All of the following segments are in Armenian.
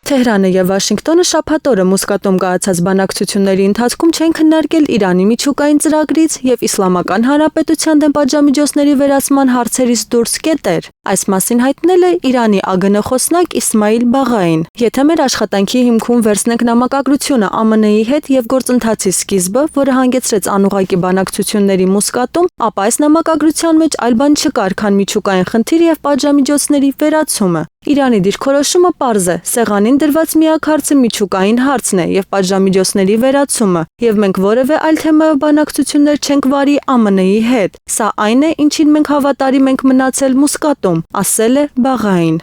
Թեհրանը եւ Վաշինգտոնը շաբաթ օրը Մուսկատում կայացած բանակցությունների ընթացքում չեն քննարկել Իրանի միջուկային ծրագրից եւ Իսլամական Հանրապետության դեմ պատժամիջոցների վերացման հարցերից դուրս կետեր։ Այս մասին հայտնել է Իրանի ԱԳՆ խոսնակ Իսմայիլ Բաղային։ Եթե մեր աշխատանքի հիմքում վերցնենք նամակագրությունը ԱՄՆ-ի հետ եւ գործընթացի սկիզբը, որը հանգեցրեց անուղղակի բանակցությունների Մուսկատում, ապա այս նամակագրության մեջ այլ բան չկար, քան միջուկային խնդիր եւ պատժամիջոցների վերացումը։ Իրանի դիրքորոշումը պարզ է, սեղանին դրված միակ հարցը միջուկային հարցն է եւ պատժամիջոցների վերացումը, եւ մենք որևէ այլ թեմայով բանակցություններ չենք վարի ԱՄՆ-ի հետ։ Սա այն է, ինչին մենք հավատարիմ ենք մնացել Մուսկատում, ասել է Բաղային։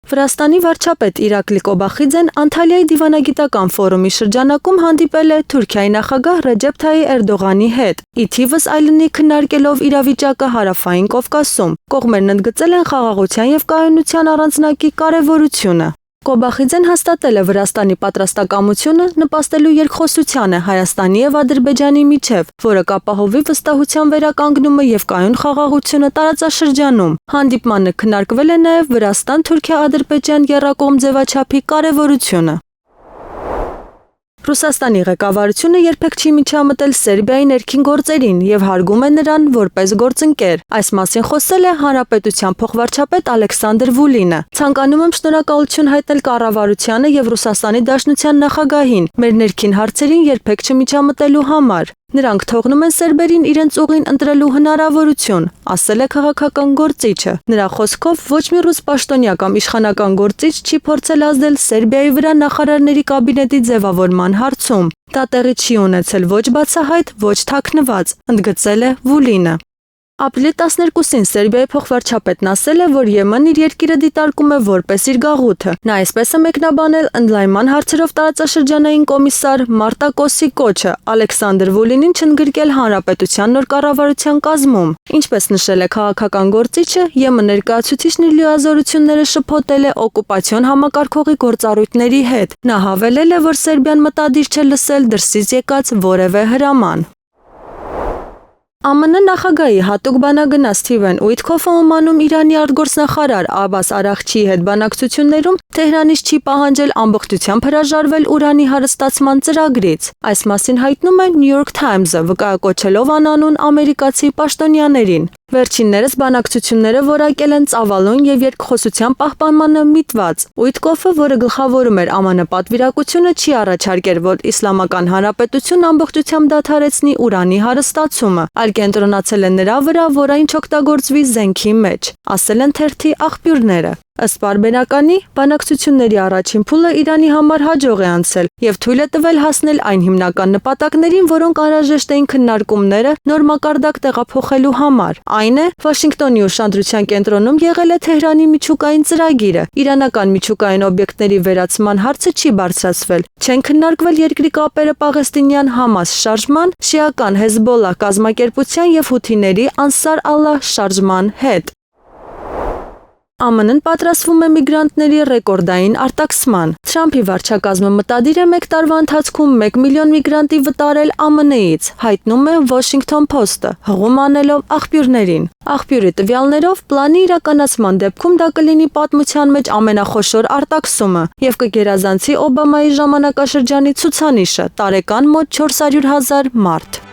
Վրաստանի վարչապետ Իրակլի Կոբախիձեն Անտալիայի դիվանագիտական ֆորումի շրջանակում հանդիպել է Թուրքիայի նախագահ Ռեջեփ Թայիփ Էրդողանի հետ, ի թիվս այլնի քննարկելով իրավիճակը Հարավային Կովկասում։ Կողմերն ընդգծել են խաղաղության եւ կայունության առանցնակի կարեւորությունը։ Կոբախիձեն հաստատել է Վրաստանի պատրաստակամությունը նպաստելու երկխոսությանը Հայաստանի եւ Ադրբեջանի միջև, որը կապահովի վստահության վերականգնումը եւ կայուն խաղաղությունը տարածաշրջանում։ Հանդիպմանը քննարկվել է նաեւ Վրաստան-Թուրքիա-Ադրբեջան եռակողմ ձևաչափի կարեւորությունը։ Ռուսաստանի ղեկավարությունը երբեք չի միջամտել Սերբիայի ներքին գործերին եւ հարգում է նրան որպես գործընկեր։ Այս մասին խոսել է Հանրապետության փոխվարչապետ Ալեքսանդր Վուլինը։ Ցանկանում եմ շնորհակալություն հայտնել կառավարությանը եւ Ռուսաստանի Դաշնության նախագահին մեր ներքին հարցերին երբեք չմիջամտելու համար։ Նրանք թողնում են սերբերին իրենց ուղին ընտրելու հնարավորություն, ասել է քաղաքական գործիչը։ Նրա խոսքով ոչ մի ռուս պաշտոնյա կամ իշխանական գործիչ չի փորձել ազդել Սերբիայի վրա նախարարների կաբինետի ձևավորման հարցում։ Դա տեղի չի ունեցել ոչ բացահայտ, ոչ թաքնված, ընդգծել է Վուլինը։ Ապրիլի 12-ին Սերբիայի փոխվարչապետն ասել է, որ Եմեն իր երկիրը դիտարկում է որպես իր գաղութը։ Նա այսպես է մեկնաբանել ընդլայնման հարցերով տարածաշրջանային կոմիսար Մարտա Կոսի կոչը Ալեքսանդր Վուլինին չընդգրկել հանրապետության նոր կառավարության կազմում։ Ինչպես նշել է քաղաքական գործիչը, ԵՄ ներկայացուցիչն իր լիազորությունները շփոթել է օկուպացիոն համակարգողի գործառույթների հետ։ Նա հավելել է, որ Սերբիան մտադիր չէ լսել դրսից եկած որևէ հրաման։ ԱՄՆ նախագահի հատուկ բանագնաց Սթիվեն Ուիթքոֆը Օմանում Իրանի արտգործնախարար Աբաս Արաղչիի հետ բանակցություններում Թեհրանից չի պահանջել ամբողջությամբ հրաժարվել ուրանի հարստացման ծրագրից։ Այս մասին հայտնում է New York Times-ը, վկայակոչելով անանուն ամերիկացի պաշտոնյաներին։ Վերջիններս բանակցությունները որակել են ծավալուն եւ երկխոսության պահպանմանը միտված։ Ուիթկոֆը, որը գլխավորում էր ԱՄՆ պատվիրակությունը, չի առաջարկել, որ Իսլամական Հանրապետությունն ամբողջությամբ դադարեցնի ուրանի հարստացումը, այլ կենտրոնացել է նրա վրա, որ այն չօգտագործվի զենքի մեջ, ասել են թերթի աղբյուրները։ Ըստ պարբերականի, բանակցությունների առաջին փուլը Իրանի համար հաջող է անցել եւ թույլ է տվել հասնել այն հիմնական նպատակներին, որոնք անհրաժեշտ էին քննարկումները նոր մակարդակ տեղափոխելու համար։ Այն է, Վաշինգտոնի ուշադրության կենտրոնում եղել է Թեհրանի միջուկային ծրագիրը։ Իրանական միջուկային օբյեկտների վերացման հարցը չի բարձրացվել։ Չեն քննարկվել երկրի կապերը պաղեստինյան Համաս շարժման, շիական Հեզբոլլահ կազմակերպության եւ հութիների Անսար Ալլահ շարժման հետ։ ԱՄՆ-ն պատրաստվում է միգրանտների ռեկորդային արտաքսման։ Թրամփի վարչակազմը մտադիր է մեկ տարվա ընթացքում 1 միլիոն միգրանտի վտարել ԱՄՆ-ից, հայտնում է Washington Post-ը, հղում անելով աղբյուրներին։ Աղբյուրի տվյալներով պլանի իրականացման դեպքում դա կլինի պատմության մեջ ամենախոշոր արտաքսումը եւ կգերազանցի Օբամայի ժամանակաշրջանի ցուցանիշը՝ տարեկան մոտ 400,000 մարդ։